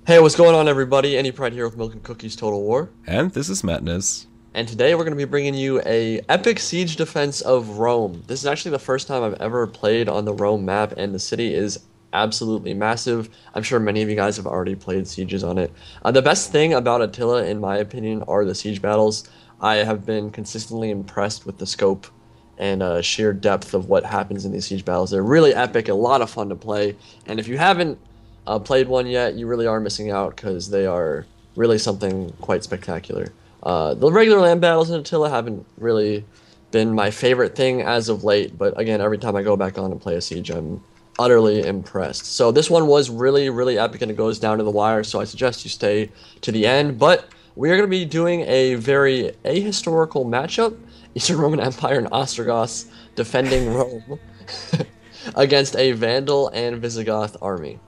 Hey, what's going on, everybody? Any Pride here with Milk and Cookies Total War. And this is Madness. And today we're going to be bringing you a epic siege defense of Rome. This is actually the first time I've ever played on the Rome map, and the city is absolutely massive. I'm sure many of you guys have already played sieges on it. The best thing about Attila, in my opinion, are the siege battles. I have been consistently impressed with the scope and sheer depth of what happens in these siege battles. They're really epic, a lot of fun to play, and if you haven't played one yet, you really are missing out because they are really something quite spectacular. The regular land battles in Attila haven't really been my favorite thing as of late, but again, every time I go back on and play a siege, I'm utterly impressed. So this one was really, really epic, and it goes down to the wire, so I suggest you stay to the end. But we are going to be doing a very ahistorical matchup, Eastern Roman Empire and Ostrogoths defending Rome against a Vandal and Visigoth army.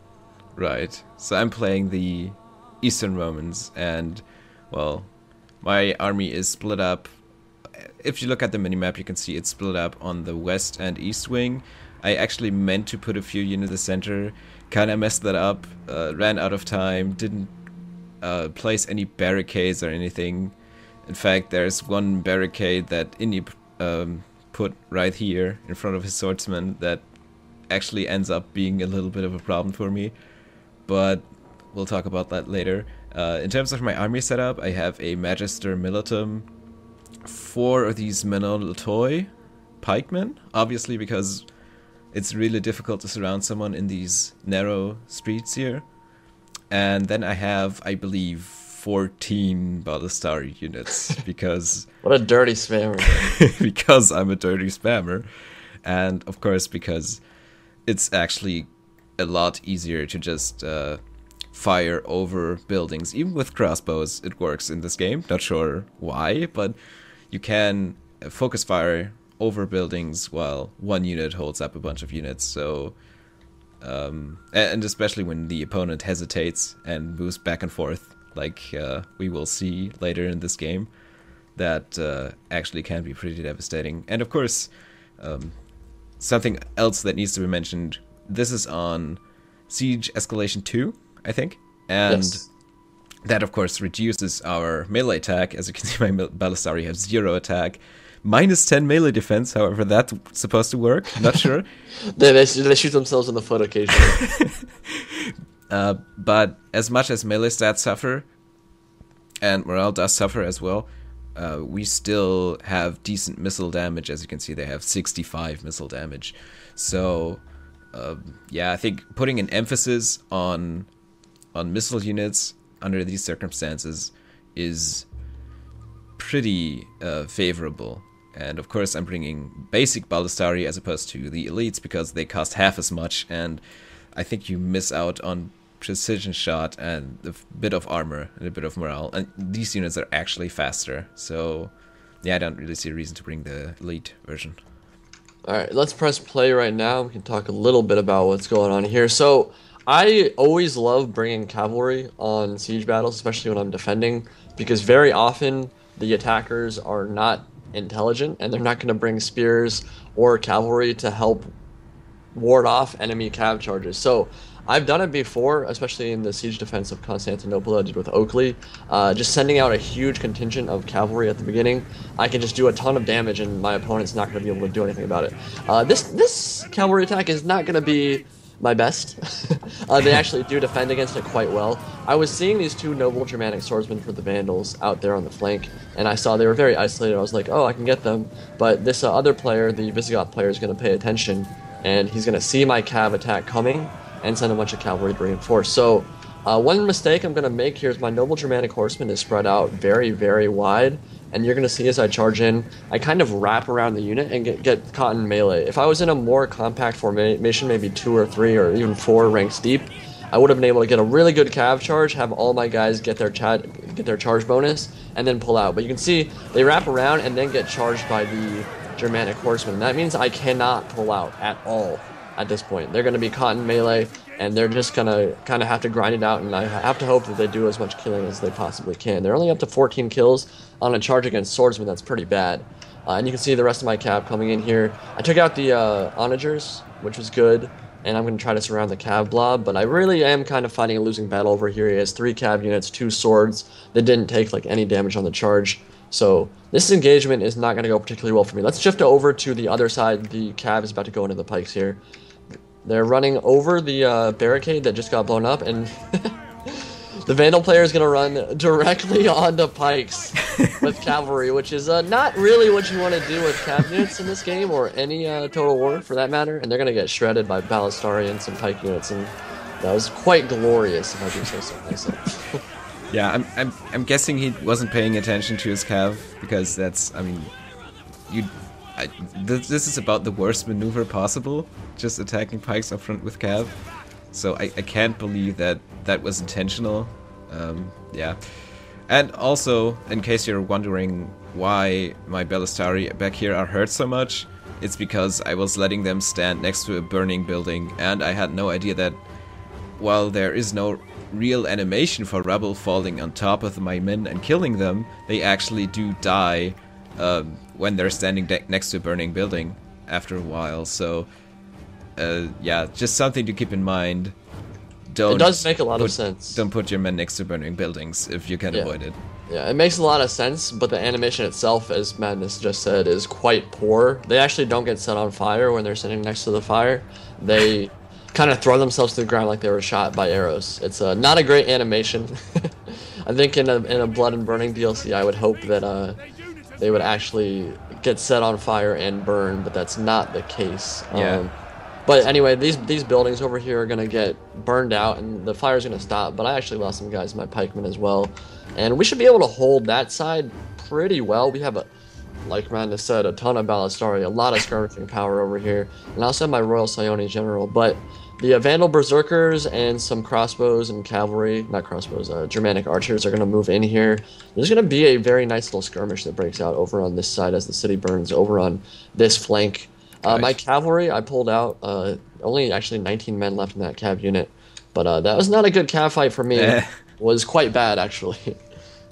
Right. So I'm playing the Eastern Romans, and, well, my army is split up. If you look at the minimap, you can see it's split up on the west and east wing. I actually meant to put a few units in the center, kind of messed that up, ran out of time, didn't place any barricades or anything. In fact, there's one barricade that Indy put right here in front of his swordsman that actually ends up being a little bit of a problem for me. But we'll talk about that later. In terms of my army setup, I have a Magister Militum, 4 of these Menoltoi pikemen, obviously because it's really difficult to surround someone in these narrow streets here. And then I have, I believe, 14 Ballistari units because What a dirty spammer. because I'm a dirty spammer, and of course because it's actually a lot easier to just fire over buildings. Even with crossbows, it works in this game. Not sure why, but you can focus fire over buildings while one unit holds up a bunch of units. So, and especially when the opponent hesitates and moves back and forth, like we will see later in this game, that actually can be pretty devastating. And of course, something else that needs to be mentioned. This is on Siege Escalation 2, I think. And Yes. that, of course, reduces our melee attack. As you can see, my Ballistari have 0 attack. Minus 10 melee defense, however, that's supposed to work. Not sure. They shoot themselves in the foot occasionally. But as much as melee stats suffer, and morale does suffer as well, we still have decent missile damage. As you can see, they have 65 missile damage. So, yeah, I think putting an emphasis on missile units under these circumstances is pretty favorable. And of course, I'm bringing basic Ballistari as opposed to the elites because they cost half as much, and I think you miss out on precision shot and a bit of armor and a bit of morale. And these units are actually faster, so yeah, I don't really see a reason to bring the elite version. Alright, let's press play right now. We can talk a little bit about what's going on here. So, I always love bringing cavalry on siege battles, especially when I'm defending, because very often the attackers are not intelligent, and they're not going to bring spears or cavalry to help ward off enemy cav charges. So, I've done it before, especially in the siege defense of Constantinople I did with Oakley. Just sending out a huge contingent of cavalry at the beginning, I can just do a ton of damage, and my opponent's not going to be able to do anything about it. This cavalry attack is not going to be my best. They actually do defend against it quite well. I was seeing these 2 noble Germanic swordsmen for the Vandals out there on the flank, and I saw they were very isolated. I was like, oh, I can get them. But this other player, the Visigoth player, is going to pay attention, and he's going to see my cav attack coming and send a bunch of cavalry to reinforce. So, one mistake I'm going to make here is my noble Germanic horseman is spread out very, very wide, and you're going to see as I charge in, I kind of wrap around the unit and get caught in melee. If I was in a more compact formation, maybe 2 or 3 or even 4 ranks deep, I would have been able to get a really good cav charge, have all my guys get their charge bonus, and then pull out. But you can see they wrap around and then get charged by the Germanic horseman. That means I cannot pull out at all at this point. They're going to be caught in melee, and they're just going to kind of have to grind it out, and I have to hope that they do as much killing as they possibly can. They're only up to 14 kills on a charge against swordsmen. That's pretty bad. And you can see the rest of my cap coming in here. I took out the onagers, which was good. and I'm going to try to surround the Cav blob, but I really am kind of fighting a losing battle over here. He has 3 Cav units, 2 swords that didn't take like any damage on the charge. So this engagement is not going to go particularly well for me. Let's shift over to the other side. The Cav is about to go into the pikes here. They're running over the barricade that just got blown up, and the Vandal player is going to run directly onto pikes with cavalry, which is not really what you want to do with cav units in this game, or any Total War for that matter, and they're going to get shredded by Ballistari and some pike units, and that was quite glorious, if I do say so myself. Yeah, I'm guessing he wasn't paying attention to his cav, because that's, I mean, this is about the worst maneuver possible, just attacking pikes up front with cav. So I can't believe that that was intentional. Yeah. And also, in case you're wondering why my Ballistari back here are hurt so much, it's because I was letting them stand next to a burning building, and I had no idea that while there is no real animation for rubble falling on top of my men and killing them, they actually do die when they're standing next to a burning building after a while. So yeah, just something to keep in mind. It does make a lot of sense. Don't put your men next to burning buildings if you can avoid it. Yeah, it makes a lot of sense, but the animation itself, as Madness just said, is quite poor. They actually don't get set on fire when they're sitting next to the fire. They kind of throw themselves to the ground like they were shot by arrows. It's not a great animation. I think in a Blood and Burning DLC, I would hope that they would actually get set on fire and burn, but that's not the case. Yeah. But anyway, these buildings over here are going to get burned out, and the fire's going to stop. But I actually lost some guys in my pikemen as well. And we should be able to hold that side pretty well. We have, like Madness said, a ton of Ballistari, a lot of skirmishing power over here. And I also have my Royal Sione General. But the Vandal Berserkers and some crossbows and cavalry, not crossbows, Germanic archers are going to move in here. There's going to be a very nice little skirmish that breaks out over on this side as the city burns over on this flank. Right. My cavalry, I pulled out, only actually 19 men left in that cav unit, but that was not a good cav fight for me. It was quite bad, actually.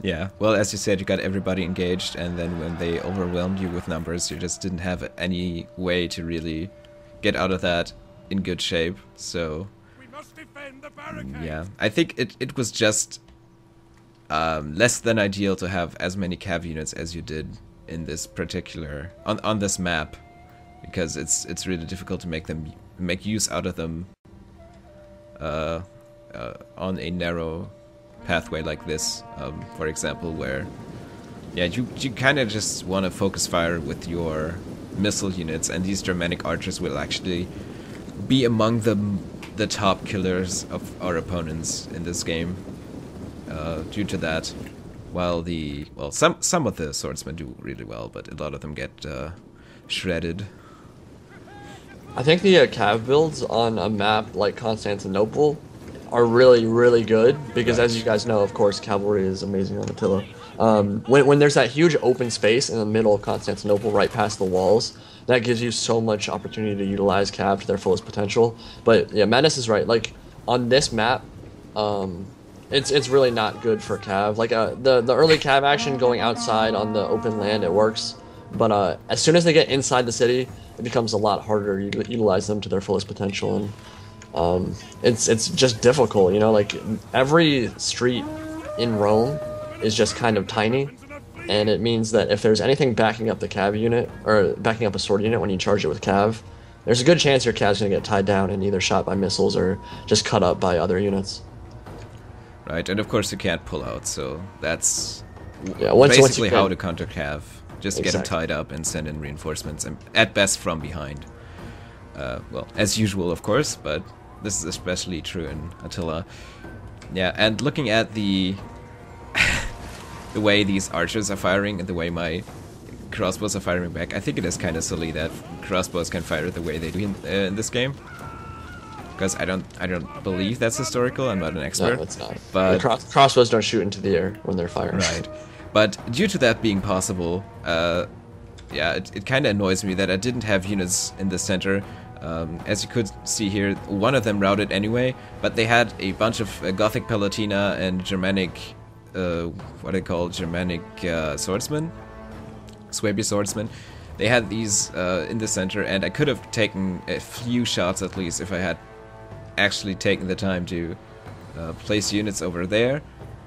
Yeah, well, as you said, you got everybody engaged, and then when they overwhelmed you with numbers, you just didn't have any way to really get out of that in good shape. So, yeah, I think it was just less than ideal to have as many cav units as you did in this particular, on this map. Because it's really difficult to make use out of them on a narrow pathway like this, for example, where you kind of just want to focus fire with your missile units, and these Germanic archers will actually be among the top killers of our opponents in this game. Due to that, while some of the swordsmen do really well, but a lot of them get shredded. I think the cav builds on a map like Constantinople are really, really good, because as you guys know, of course, cavalry is amazing on Attila. When there's that huge open space in the middle of Constantinople, right past the walls, that gives you so much opportunity to utilize cav to their fullest potential. But yeah, Madness is right. Like on this map, it's really not good for cav. Like the early cav action going outside on the open land, it works. But as soon as they get inside the city, it becomes a lot harder to utilize them to their fullest potential, and it's just difficult, you know. Like every street in Rome is just kind of tiny, and it means that if there's anything backing up the cav unit or backing up a sword unit when you charge it with cav, there's a good chance your cav's gonna get tied down and either shot by missiles or just cut up by other units. Right, and of course you can't pull out, so that's basically how to counter cav. Just get them tied up and send in reinforcements, and at best from behind. Well, as usual, of course, but this is especially true in Attila. Yeah, and looking at the way these archers are firing and the way my crossbows are firing back, I think it is kind of silly that crossbows can fire the way they do in this game. Because I don't believe that's historical. I'm not an expert. No, it's not. But crossbows don't shoot into the air when they're firing. Right. But due to that being possible, yeah, it kind of annoys me that I didn't have units in the center. As you could see here, one of them routed anyway, but they had a bunch of Gothic Palatina and Germanic, what they call Germanic swordsmen, Swaby swordsmen, they had these in the center, and I could have taken a few shots at least if I had actually taken the time to place units over there.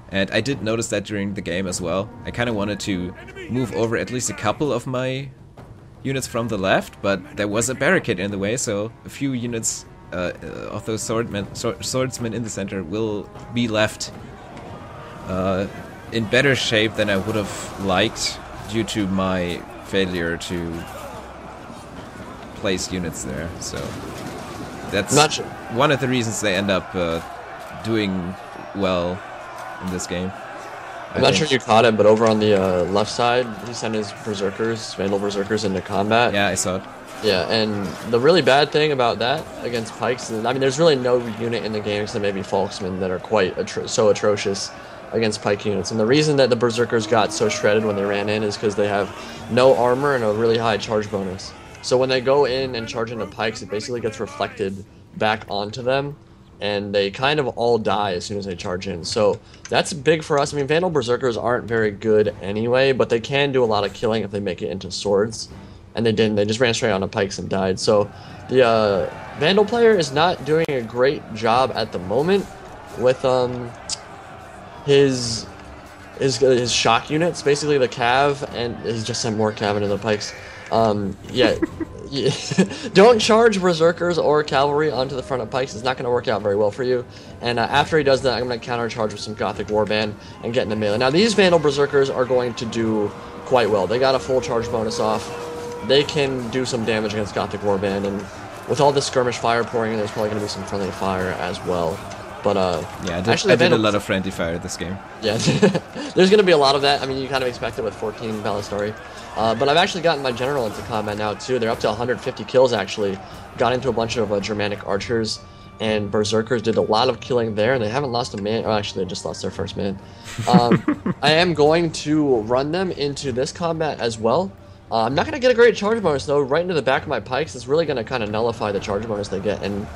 And I did notice that during the game as well. I kind of wanted to move over at least a couple of my units from the left, but there was a barricade in the way, so a few units of those swordsmen in the center will be left in better shape than I would have liked due to my failure to place units there. So that's one of the reasons they end up doing well in this game. I'm not sure if you caught it, but over on the left side, he sent his berserkers, Vandal berserkers, into combat. Yeah, I saw it. Yeah, and the really bad thing about that against pikes is, I mean, there's really no unit in the game except maybe Folksmen that are quite so atrocious against pike units. And the reason that the berserkers got so shredded when they ran in is because they have no armor and a really high charge bonus. So when they go in and charge into pikes, it basically gets reflected back onto them, and they kind of all die as soon as they charge in. So that's big for us. I mean, Vandal Berserkers aren't very good anyway, but they can do a lot of killing if they make it into swords. And they didn't. They just ran straight onto pikes and died. So the Vandal player is not doing a great job at the moment with his shock units, basically the cav, and he's just sent more cav into the pikes. Yeah. Don't charge berserkers or cavalry onto the front of pikes. It's not going to work out very well for you. And after he does that, I'm going to countercharge with some Gothic Warband and get into melee. Now, these Vandal berserkers are going to do quite well. They got a full charge bonus off. They can do some damage against Gothic Warband, and with all this skirmish fire pouring in, there's probably going to be some friendly fire as well. But yeah, I did a lot of friendly fire this game. Yeah, there's going to be a lot of that. I mean, you kind of expect it with 14 Ballistari. But I've actually gotten my general into combat now too. They're up to 150 kills actually. Got into a bunch of Germanic archers, and berserkers did a lot of killing there, and they haven't lost a man. Oh, actually, they just lost their first man. I am going to run them into this combat as well. I'm not going to get a great charge bonus though. Right into the back of my pikes is really going to kind of nullify the charge bonus they get, and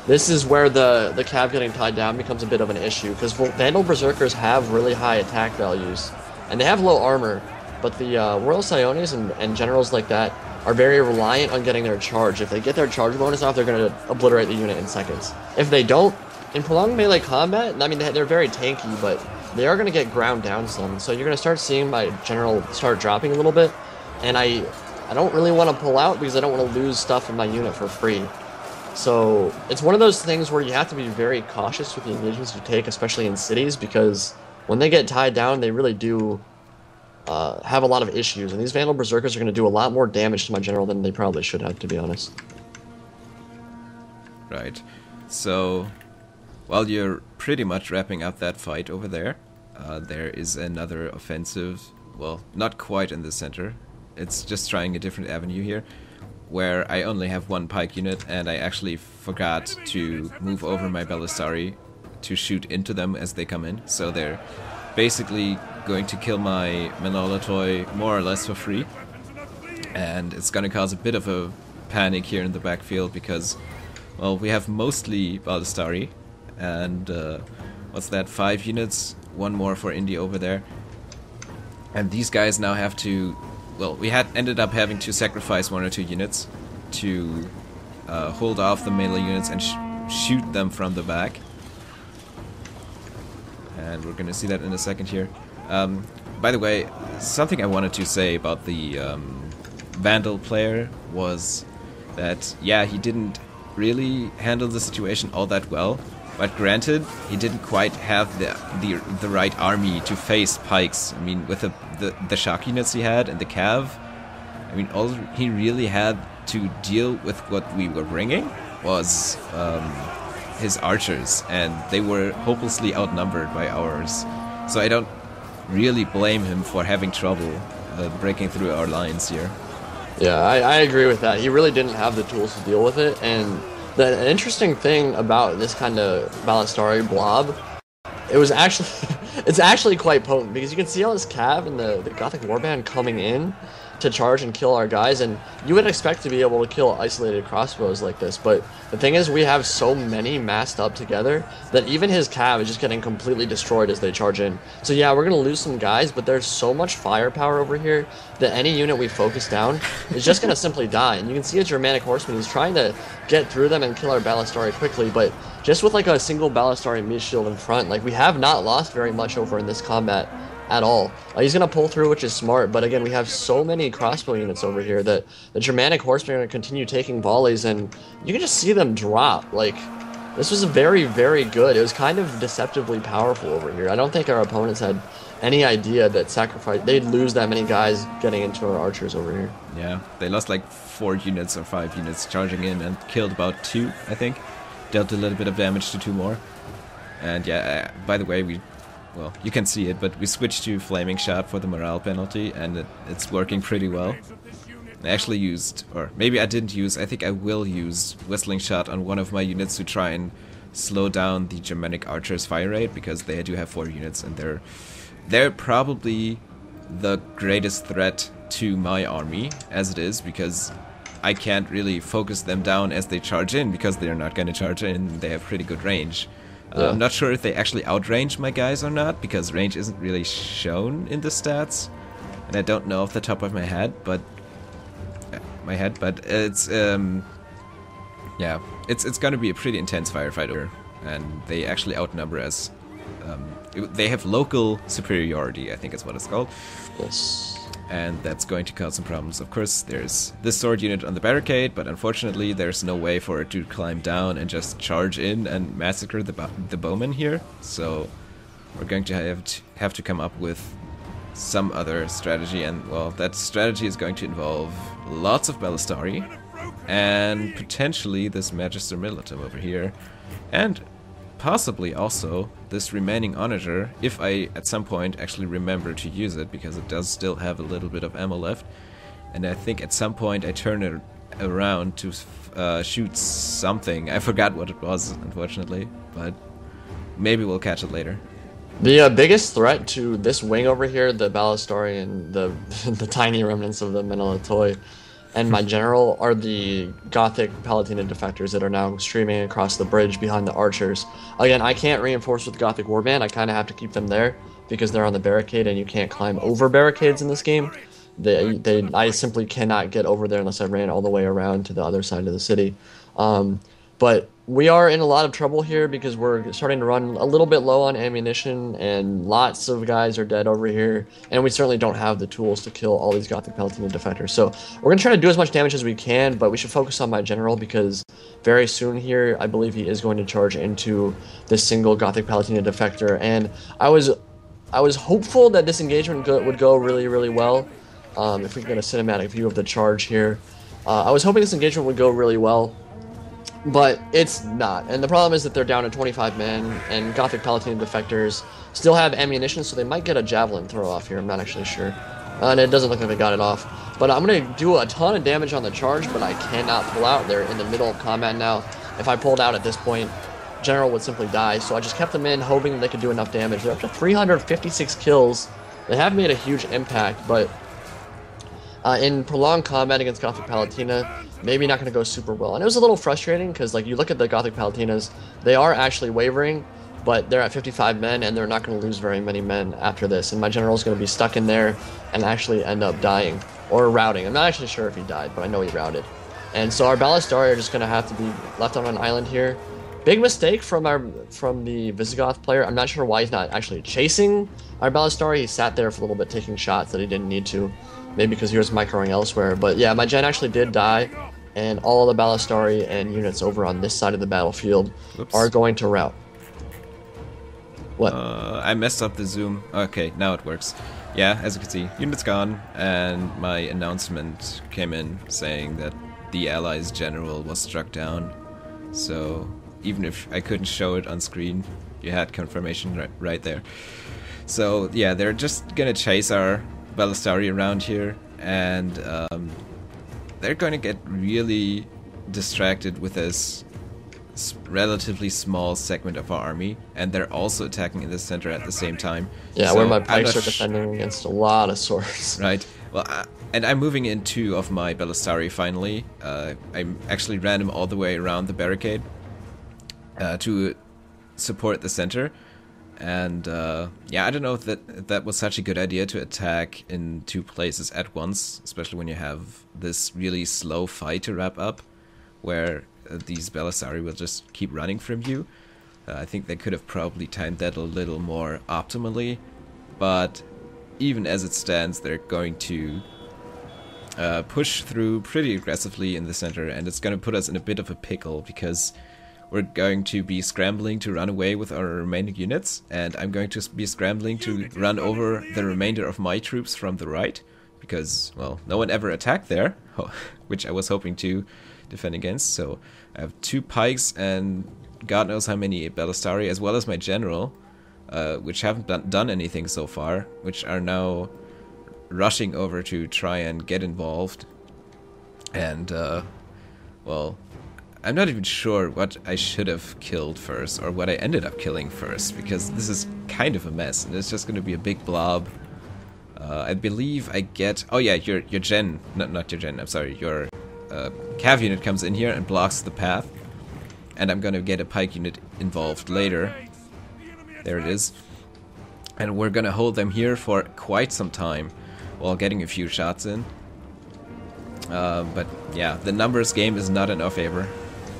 this is where the cav getting tied down becomes a bit of an issue, because Vandal berserkers have really high attack values, and they have low armor. But the Royal Psiones and generals like that are very reliant on getting their charge. If they get their charge bonus off, they're going to obliterate the unit in seconds. If they don't, in prolonged melee combat, I mean, they're very tanky, but they are going to get ground down some. So you're going to start seeing my general start dropping a little bit. And I don't really want to pull out because I don't want to lose stuff in my unit for free. So it's one of those things where you have to be very cautious with the engagements you take, especially in cities, because when they get tied down, they really do have a lot of issues, and these Vandal Berserkers are going to do a lot more damage to my general than they probably should have, to be honest. Right. So, while you're pretty much wrapping up that fight over there, there is another offensive, well, not quite in the center. It's just trying a different avenue here, where I only have one pike unit, and I actually forgot to move over my Ballistari to shoot into them as they come in, so they're basically going to kill my Menolatoi more or less for free, and it's going to cause a bit of a panic here in the backfield because, well, we have mostly Ballistari, and what's that, 5 units, one more for Indy over there, and these guys now have to, well, we ended up having to sacrifice 1 or 2 units to hold off the melee units and shoot them from the back. And we're going to see that in a second here. By the way, something I wanted to say about the Vandal player was that, yeah, he didn't really handle the situation all that well. But granted, he didn't quite have the right army to face pikes. I mean, with the shock units he had and the cav, I mean, all he really had to deal with what we were bringing was his archers, and they were hopelessly outnumbered by ours. So I don't really blame him for having trouble breaking through our lines here. Yeah, I agree with that. He really didn't have the tools to deal with it, and the interesting thing about this kind of Ballistari blob, it's actually quite potent, because you can see all this cav and the Gothic Warband coming in, to charge and kill our guys, and you would expect to be able to kill isolated crossbows like this, but the thing is we have so many massed up together that even his cav is just getting completely destroyed as they charge in. So yeah, we're gonna lose some guys, but there's so much firepower over here that any unit we focus down is just gonna simply die. And you can see a Germanic horseman, he's trying to get through them and kill our Ballistari quickly, but just with like a single Ballistari meat shield in front, like we have not lost very much over in this combat at all. He's going to pull through, which is smart, but again, we have so many crossbow units over here that the Germanic horsemen are going to continue taking volleys, and you can just see them drop. Like, this was very, very good. It was kind of deceptively powerful over here. I don't think our opponents had any idea that they'd lose that many guys getting into our archers over here. Yeah, they lost like 4 units or 5 units charging in and killed about 2, I think. Dealt a little bit of damage to 2 more. And yeah, by the way, well, you can see it, but we switched to Flaming Shot for the morale penalty, and it's working pretty well. I actually used, or maybe I didn't use, I think I will use Whistling Shot on one of my units to try and slow down the Germanic Archers' fire rate, because they do have 4 units, and they're probably the greatest threat to my army, as it is, because I can't really focus them down as they charge in, because they're not going to charge in, they have pretty good range. Yeah. I'm not sure if they actually outrange my guys or not, because range isn't really shown in the stats, and I don't know off the top of my head, but it's yeah, it's gonna be a pretty intense firefight over, and they actually outnumber us. They have local superiority, I think is what it's called. Yes. And that's going to cause some problems. Of course, there's this sword unit on the barricade, but unfortunately there's no way for it to climb down and just charge in and massacre the bowmen here. So we're going to have to come up with some other strategy, and well, that strategy is going to involve lots of Ballistari and potentially this Magister Militum over here, and possibly also this remaining Onager, if I at some point actually remember to use it, because it does still have a little bit of ammo left, and I think at some point I turn it around to shoot something. I forgot what it was, unfortunately, but maybe we'll catch it later. The biggest threat to this wing over here, the Ballistari and the the tiny remnants of the Menelatoy and my general, are the Gothic Palatinate defectors that are now streaming across the bridge behind the archers. Again, I can't reinforce with Gothic Warband. I kind of have to keep them there because they're on the barricade, and you can't climb over barricades in this game. I simply cannot get over there unless I ran all the way around to the other side of the city. But we are in a lot of trouble here because we're starting to run a little bit low on ammunition, and lots of guys are dead over here, and we certainly don't have the tools to kill all these Gothic Palatinate defectors. So we're going to try to do as much damage as we can, but we should focus on my general, because very soon here, I believe he is going to charge into this single Gothic Palatinate defector, and I was hopeful that this engagement would go really, really well. If we can get a cinematic view of the charge here, I was hoping this engagement would go really well, but it's not. And the problem is that they're down to 25 men, and Gothic Palatinate defectors still have ammunition, so they might get a javelin throw off here. I'm not actually sure. And it doesn't look like they got it off. But I'm going to do a ton of damage on the charge, but I cannot pull out. They're in the middle of combat now. If I pulled out at this point, General would simply die. So I just kept them in, hoping that they could do enough damage. They're up to 356 kills. They have made a huge impact, but in prolonged combat against Gothic Palatina, maybe not going to go super well. And it was a little frustrating because, like, you look at the Gothic Palatinas, they are actually wavering, but they're at 55 men, and they're not going to lose very many men after this. And my general's going to be stuck in there and actually end up dying or routing. I'm not actually sure if he died, but I know he routed. And so our Ballistari are just going to have to be left on an island here. Big mistake from the Visigoth player. I'm not sure why he's not actually chasing our Ballistari. He sat there for a little bit taking shots that he didn't need to. Maybe because he was microing elsewhere. But yeah, my gen actually did die, and all of the Ballistari and units over on this side of the battlefield are going to rout. What? I messed up the zoom. Okay, now it works. Yeah, as you can see, unit's gone, and my announcement came in saying that the Allies' general was struck down. So even if I couldn't show it on screen, you had confirmation right there. So yeah, they're just gonna chase our Ballistari around here, and they're going to get really distracted with this relatively small segment of our army, and they're also attacking in the center at the same time. Yeah, So where my I'm pikes not are defending against a lot of swords. right. Well, and I'm moving in 2 of my Ballistari finally. I actually ran them all the way around the barricade to support the center. And yeah, I don't know if that was such a good idea to attack in 2 places at once, especially when you have this really slow fight to wrap up, where these Belisari will just keep running from you. I think they could have probably timed that a little more optimally, but even as it stands, they're going to push through pretty aggressively in the center, and it's going to put us in a bit of a pickle because we're going to be scrambling to run away with our remaining units, and I'm going to be scrambling to run over the remainder of my troops from the right, because, well, no one ever attacked there, which I was hoping to defend against. So I have 2 pikes and God knows how many Ballistari, as well as my general, which haven't done anything so far, which are now rushing over to try and get involved. And, well, I'm not even sure what I should have killed first, or what I ended up killing first, because this is kind of a mess, and it's just going to be a big blob. I believe I get... Oh yeah, your gen... Not your gen, I'm sorry, your cav unit comes in here and blocks the path, and I'm going to get a pike unit involved later. There it is. And we're going to hold them here for quite some time, while getting a few shots in. But yeah, the numbers game is not in our favor.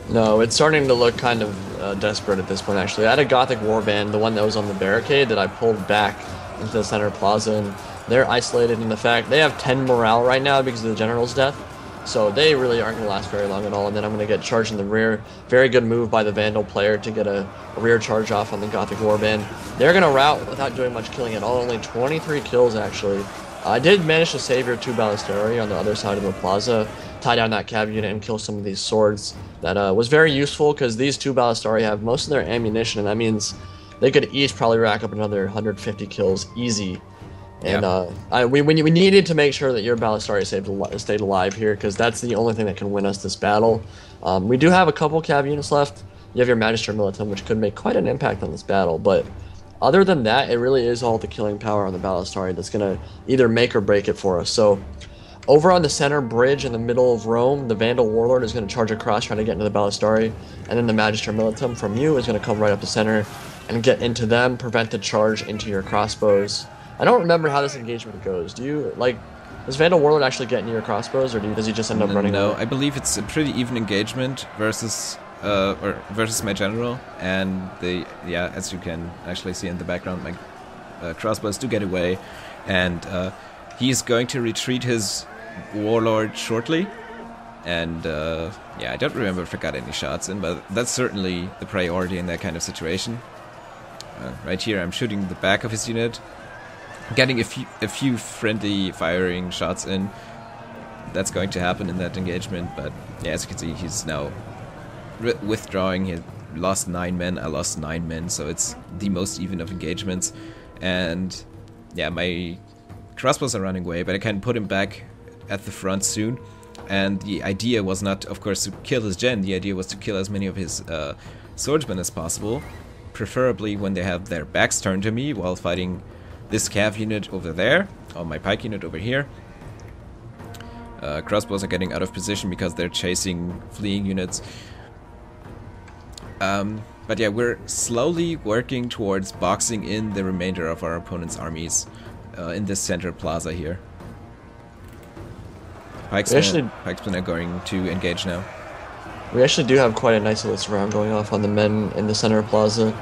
No, it's starting to look kind of desperate at this point, actually. I had a Gothic warband, the one that was on the barricade, that I pulled back into the center plaza, and they're isolated in the fact they have 10 morale right now because of the general's death, so they really aren't going to last very long at all. And then I'm going to get charged in the rear. Very good move by the Vandal player to get a rear charge off on the Gothic warband. They're going to rout without doing much killing at all, only 23 kills, actually. I did manage to save your 2 Ballistari on the other side of the plaza, tie down that cav unit, and kill some of these swords. That was very useful because these 2 Ballistari have most of their ammunition, and that means they could each probably rack up another 150 kills easy. And we needed to make sure that your Ballistari stayed alive here, because that's the only thing that can win us this battle. We do have a couple cav units left. You have your Magister Militum, which could make quite an impact on this battle, but other than that, it really is all the killing power on the Ballistari that's going to either make or break it for us. So over on the center bridge in the middle of Rome, the Vandal Warlord is going to charge across, trying to get into the Ballistari, and then the Magister Militum from you is going to come right up the center and get into them, prevent the charge into your crossbows. I don't remember how this engagement goes. Do you, like, does Vandal Warlord actually get into your crossbows, or does he just end up running away? No, I believe it's a pretty even engagement versus my general, and as you can actually see in the background, my crossbows do get away, and he's going to retreat his warlord shortly, and yeah, I don't remember if I got any shots in, but that's certainly the priority in that kind of situation. Right here, I'm shooting the back of his unit, getting a few friendly firing shots in. That's going to happen in that engagement, but yeah, as you can see, he's now withdrawing. He lost 9 men, I lost 9 men, so it's the most even of engagements. And yeah, my crossbows are running away, but I can put him back at the front soon. And the idea was not, of course, to kill his gen. The idea was to kill as many of his swordsmen as possible, preferably when they have their backs turned to me while fighting this cav unit over there, or my pike unit over here. Crossbows are getting out of position because they're chasing fleeing units. But yeah, we're slowly working towards boxing in the remainder of our opponent's armies in this center plaza here. Pikesmen are going to engage now. We actually do have quite a nice little round going off on the men in the center plaza.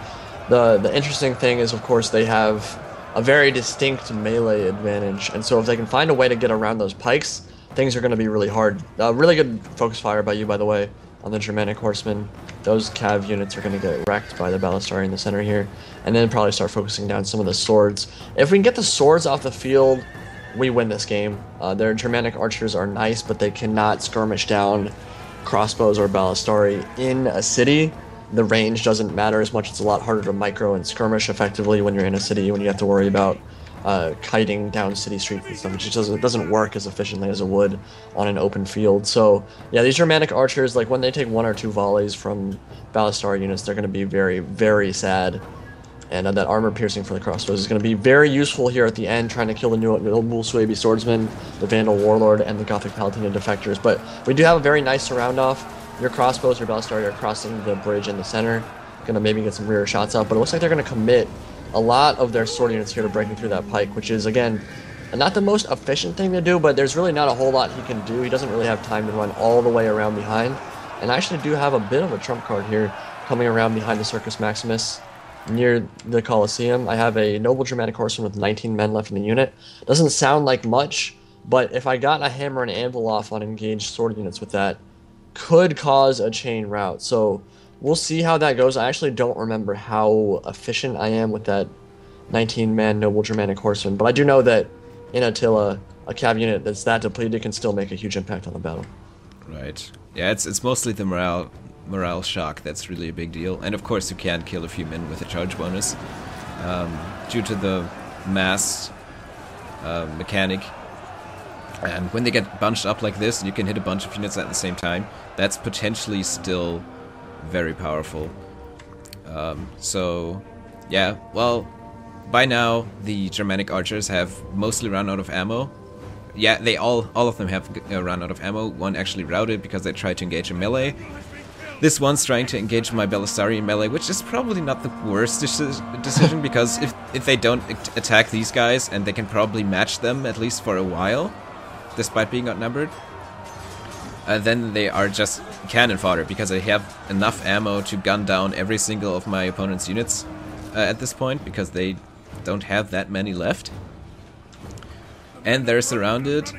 The interesting thing is, of course, they have a very distinct melee advantage, and so if they can find a way to get around those pikes, things are going to be really hard. Really good focus fire by you, by the way, on the Germanic horsemen. Those cav units are going to get wrecked by the Ballistari in the center here, and then probably start focusing down some of the swords. If we can get the swords off the field, we win this game. Their Germanic archers are nice, but they cannot skirmish down crossbows or Ballistari in a city. The range doesn't matter as much. It's a lot harder to micro and skirmish effectively when you're in a city, when you have to worry about kiting down city streets and stuff. It just doesn't work as efficiently as it would on an open field. So yeah, these Germanic archers, like when they take 1 or 2 volleys from Balistar units, they're going to be very, very sad. And that armor piercing for the crossbows is going to be very useful here at the end, trying to kill the noble Suebi swordsman, the Vandal warlord, and the Gothic Palatina defectors. But we do have a very nice surround off. Your crossbows, your Balistar, are crossing the bridge in the center. Going to maybe get some rear shots out, but it looks like they're going to commit a lot of their sword units here to breaking through that pike, which is, again, not the most efficient thing to do, but there's really not a whole lot he can do. He doesn't really have time to run all the way around behind. And I actually do have a bit of a trump card here coming around behind the Circus Maximus near the Colosseum. I have a noble Germanic horseman with 19 men left in the unit. Doesn't sound like much, but if I got a hammer and anvil off on engaged sword units with that, could cause a chain rout. So we'll see how that goes. I actually don't remember how efficient I am with that 19-man noble Germanic horseman, but I do know that in Attila, a cav unit that's that depleted can still make a huge impact on the battle. Right. Yeah, it's mostly the morale shock that's really a big deal, and of course you can kill a few men with a charge bonus due to the mass mechanic. And when they get bunched up like this, and you can hit a bunch of units at the same time, that's potentially still very powerful. So yeah, well, by now the Germanic archers have mostly run out of ammo. Yeah, they all of them have run out of ammo. One actually routed because they tried to engage a melee. This one's trying to engage my Belisarian melee, which is probably not the worst decision, because if they don't attack these guys, and they can probably match them at least for a while, despite being outnumbered, then they are just cannon fodder, because I have enough ammo to gun down every single of my opponent's units at this point, because they don't have that many left. And they're surrounded,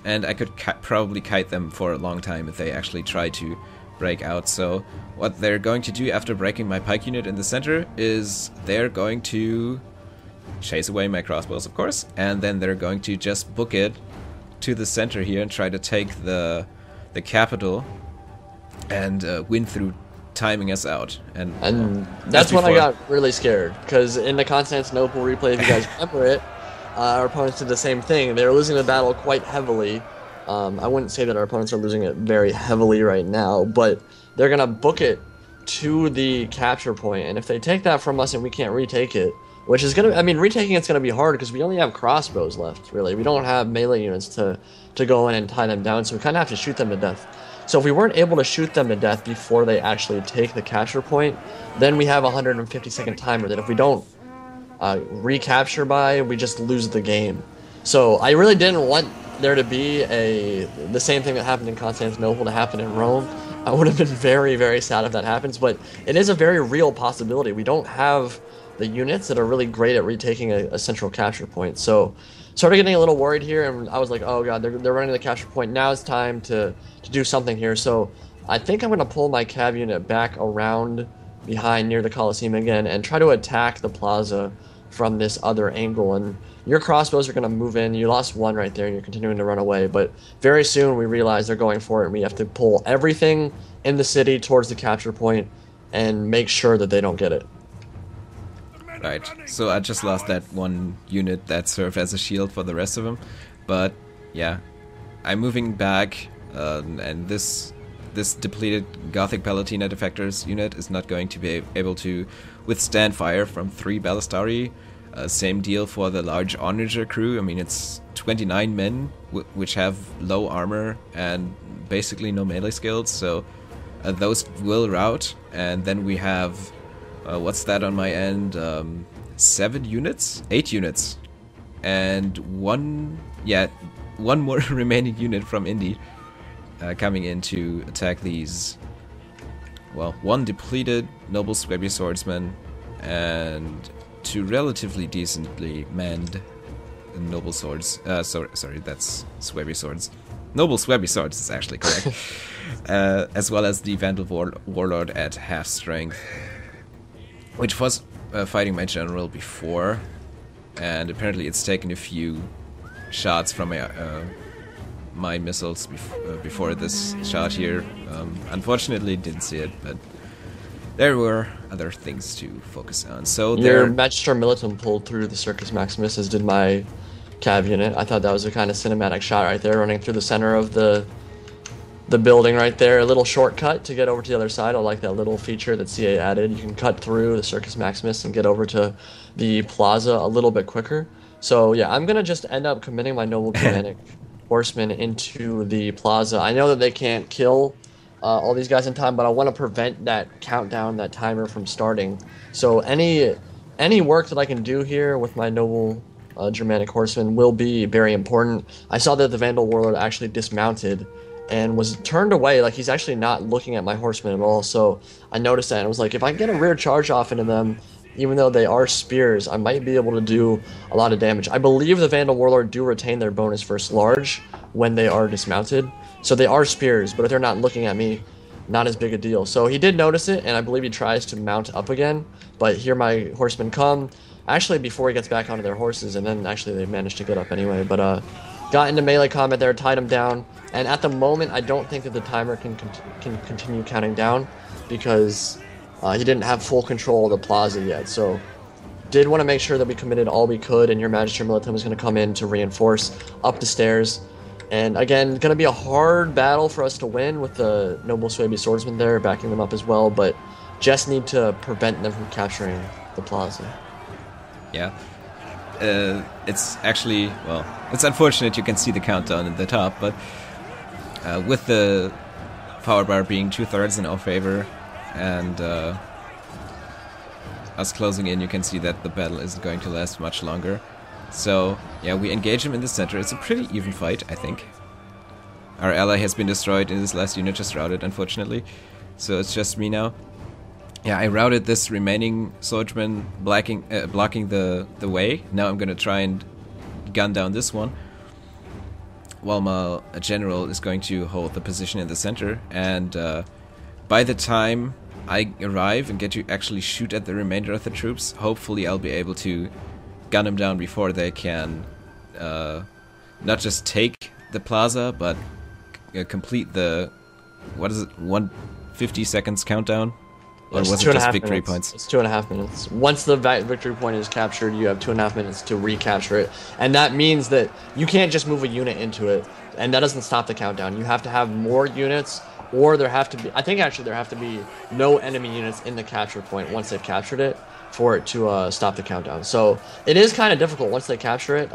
and I could probably kite them for a long time if they actually try to break out. So what they're going to do after breaking my pike unit in the center is they're going to chase away my crossbows, of course, and then they're going to just book it to the center here and try to take the capital and win through timing us out. And that's when I got really scared, because in the Constantinople replay, if you guys remember it, our opponents did the same thing. They were losing the battle quite heavily. I wouldn't say that our opponents are losing it very heavily right now, but they're going to book it to the capture point, and if they take that from us and we can't retake it, which is going to, I mean, retaking it's going to be hard because we only have crossbows left, really. We don't have melee units to go in and tie them down, so we kind of have to shoot them to death. So if we weren't able to shoot them to death before they actually take the capture point, then we have a 150-second timer that if we don't recapture by, we just lose the game. So I really didn't want there to be the same thing that happened in Constantinople to happen in Rome. I would have been very, very sad if that happens, but it is a very real possibility. We don't have the units that are really great at retaking a central capture point. So started getting a little worried here, and I was like, oh god, they're running the capture point. Now it's time to do something here. So I think I'm going to pull my cav unit back around behind near the Colosseum again and try to attack the plaza from this other angle. And your crossbows are going to move in. You lost one right there and you're continuing to run away, but very soon we realize they're going for it, and we have to pull everything in the city towards the capture point and make sure that they don't get it. Right, so I just lost that one unit that served as a shield for the rest of them, but yeah, I'm moving back, and this depleted Gothic Palatina defectors unit is not going to be able to withstand fire from 3 Ballistari. Same deal for the large Onager crew. I mean, it's 29 men which have low armor and basically no melee skills, so those will rout. And then we have what's that on my end? 8 units, and one more remaining unit from Indy coming in to attack these. Well, one depleted noble Suebi swordsman and 2 relatively decently manned noble swords. Sorry, that's Suebi swords. Noble Suebi swords is actually correct. As well as the Vandal warlord at half strength, which was fighting my general before, and apparently it's taken a few shots from my missiles before this shot here. Unfortunately, didn't see it, but there were other things to focus on. So Your there, Magister Militum pulled through the Circus Maximus, as did my Cav unit. I thought that was a kind of cinematic shot right there, running through the center of the building right there. A little shortcut to get over to the other side. I like that little feature that CA added. You can cut through the Circus Maximus and get over to the plaza a little bit quicker. So yeah, I'm gonna just end up committing my Noble Germanic Horsemen into the plaza. I know that they can't kill all these guys in time, but I want to prevent that countdown, that timer from starting. So any work that I can do here with my Noble Germanic Horsemen will be very important. I saw that the Vandal Warlord actually dismounted and was turned away, like he's actually not looking at my horsemen at all. So I noticed that and I was like, if I get a rear charge off into them, even though they are spears, I might be able to do a lot of damage. I believe the Vandal Warlord do retain their bonus versus large when they are dismounted. So they are spears, but if they're not looking at me, not as big a deal. So he did notice it, and I believe he tries to mount up again. But here my horsemen come, actually before he gets back onto their horses, and then actually they managed to get up anyway. But got into melee combat there, tied him down. And at the moment, I don't think that the timer can continue counting down because he didn't have full control of the plaza yet. So did want to make sure that we committed all we could, and your Magister Militum is going to come in to reinforce up the stairs. And again, going to be a hard battle for us to win with the Noble Suebi Swordsman there, backing them up as well, but just need to prevent them from capturing the plaza. yeah, it's actually, well, it's unfortunate you can see the countdown at the top, but with the power bar being 2/3 in our favor, and us closing in, you can see that the battle isn't going to last much longer. So, yeah, we engage him in the center. It's a pretty even fight, I think. Our ally has been destroyed, and this last unit just routed, unfortunately. So it's just me now. Yeah, I routed this remaining swordsman, blocking the way. Now I'm gonna try and gun down this one, while my general is going to hold the position in the center. And by the time I arrive and get to actually shoot at the remainder of the troops, hopefully I'll be able to gun them down before they can not just take the plaza, but complete the, what is it, 150 seconds countdown? Or was it just victory points? It's 2.5 minutes. Once the victory point is captured, you have 2.5 minutes to recapture it. And that means that you can't just move a unit into it, and that doesn't stop the countdown. You have to have more units, or there have to be, I think actually there have to be no enemy units in the capture point once they've captured it for it to stop the countdown. So it is kind of difficult once they capture it.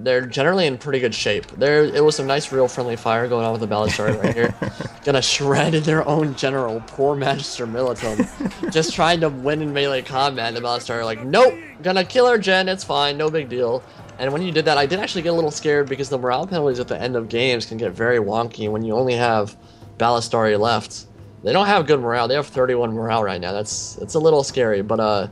They're generally in pretty good shape. It was some nice real friendly fire going on with the Ballistari right here. Gonna shred their own general, poor Magister Militum. Just trying to win in melee combat, and the Ballistari are like, nope, gonna kill our gen, it's fine, no big deal. And when you did that, I did actually get a little scared because the morale penalties at the end of games can get very wonky when you only have Ballistari left. They don't have good morale. They have 31 morale right now. It's a little scary, but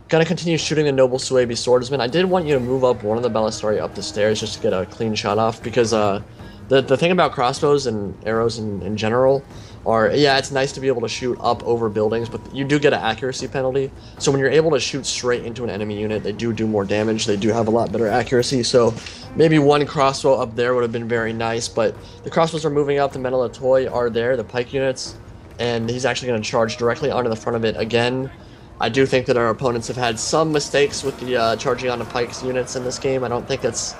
gonna continue shooting the Noble Suebi Swordsman. I did want you to move up one of the Ballistari up the stairs just to get a clean shot off, because the thing about crossbows and arrows in general are, yeah, it's nice to be able to shoot up over buildings, but you do get an accuracy penalty. So when you're able to shoot straight into an enemy unit, they do more damage. They do have a lot better accuracy. So maybe one crossbow up there would have been very nice, but the crossbows are moving up. The Metal of Toy are there, the pike units, and he's actually going to charge directly onto the front of it again. I do think that our opponents have had some mistakes with the charging onto pikes units in this game. I don't think that's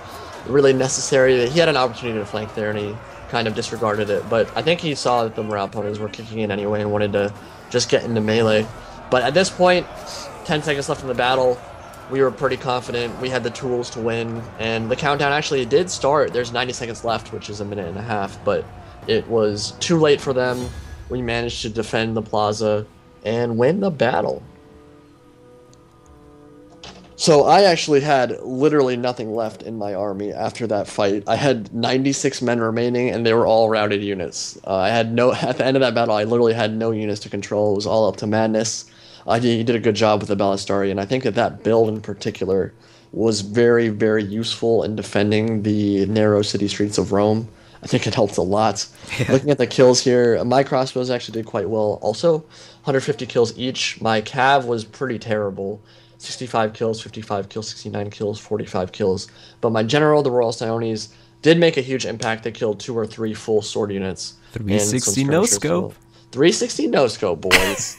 really necessary. He had an opportunity to flank there, and he kind of disregarded it. But I think he saw that the morale penalties were kicking in anyway and wanted to just get into melee. But at this point, 10 seconds left in the battle, we were pretty confident. We had the tools to win, and the countdown actually did start. There's 90 seconds left, which is a minute and a half, but it was too late for them. We managed to defend the plaza and win the battle. So I actually had literally nothing left in my army after that fight. I had 96 men remaining, and they were all routed units. I had no, at the end of that battle, I literally had no units to control. It was all up to Madness. He did a good job with the Ballistari, and I think that build in particular was very, very useful in defending the narrow city streets of Rome. I think it helped a lot. Yeah. Looking at the kills here, my crossbows actually did quite well. Also, 150 kills each. My cav was pretty terrible. 65 kills, 55 kills, 69 kills, 45 kills. But my general, the Royal Sionis, did make a huge impact. They killed 2 or 3 full sword units. 360 no scope. 360 no scope, boys.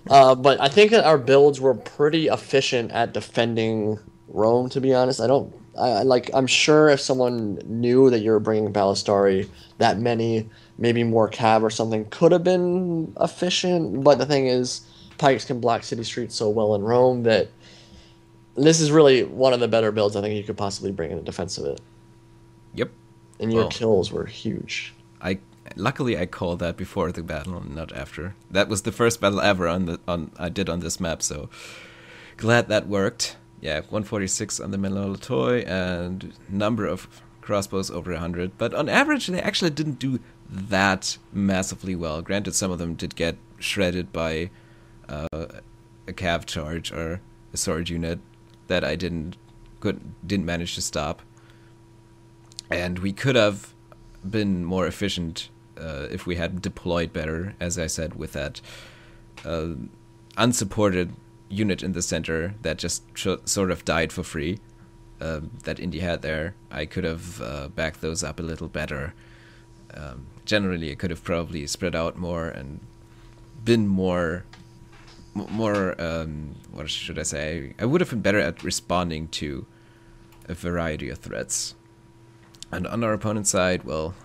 But I think that our builds were pretty efficient at defending Rome. To be honest, I don't. Like. I'm sure if someone knew that you were bringing Ballistari, that many, maybe more cav or something, could have been efficient. But the thing is, pikes can block city streets so well in Rome that this is really one of the better builds I think you could possibly bring in defense of it. Yep. And your Well, kills were huge. I luckily I called that before the battle, not after. That was the first battle ever on I did on this map, so glad that worked. Yeah, 146 on the Melalatoy and number of crossbows over 100. But on average, they actually didn't do that massively well. Granted, some of them did get shredded by a cav charge or a sword unit that I didn't manage to stop. And we could have been more efficient if we had deployed better, as I said, with that unsupported unit in the center that just sort of died for free that Indy had there. I could have backed those up a little better. Generally, I could have probably spread out more and been more what should I say? I would have been better at responding to a variety of threats. And on our opponent's side, well,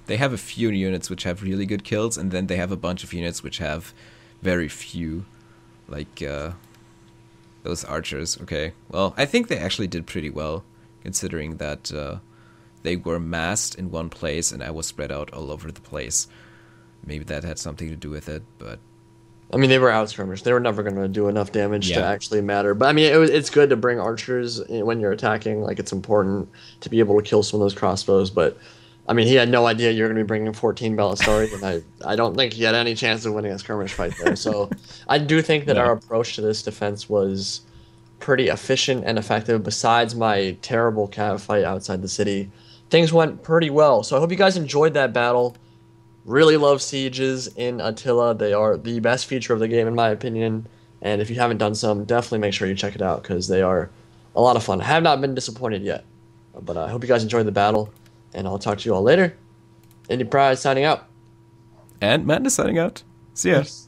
they have a few units which have really good kills, and then they have a bunch of units which have very few, like those archers. Okay, well, I think they actually did pretty well, considering that they were massed in one place and I was spread out all over the place. Maybe that had something to do with it, but I mean, they were outskirmers. They were never going to do enough damage to actually matter. But I mean, it's good to bring archers when you're attacking. Like, it's important to be able to kill some of those crossbows. But I mean, he had no idea you're going to be bringing 14 Ballistari, and I don't think he had any chance of winning a skirmish fight there. So I do think that our approach to this defense was pretty efficient and effective. Besides my terrible cav fight outside the city, things went pretty well. So I hope you guys enjoyed that battle. Really love sieges in Attila. They are the best feature of the game, in my opinion. And if you haven't done some, definitely make sure you check it out because they are a lot of fun. I have not been disappointed yet. But I hope you guys enjoyed the battle, and I'll talk to you all later. Indy Pride signing out. And Madness signing out. See ya. Peace.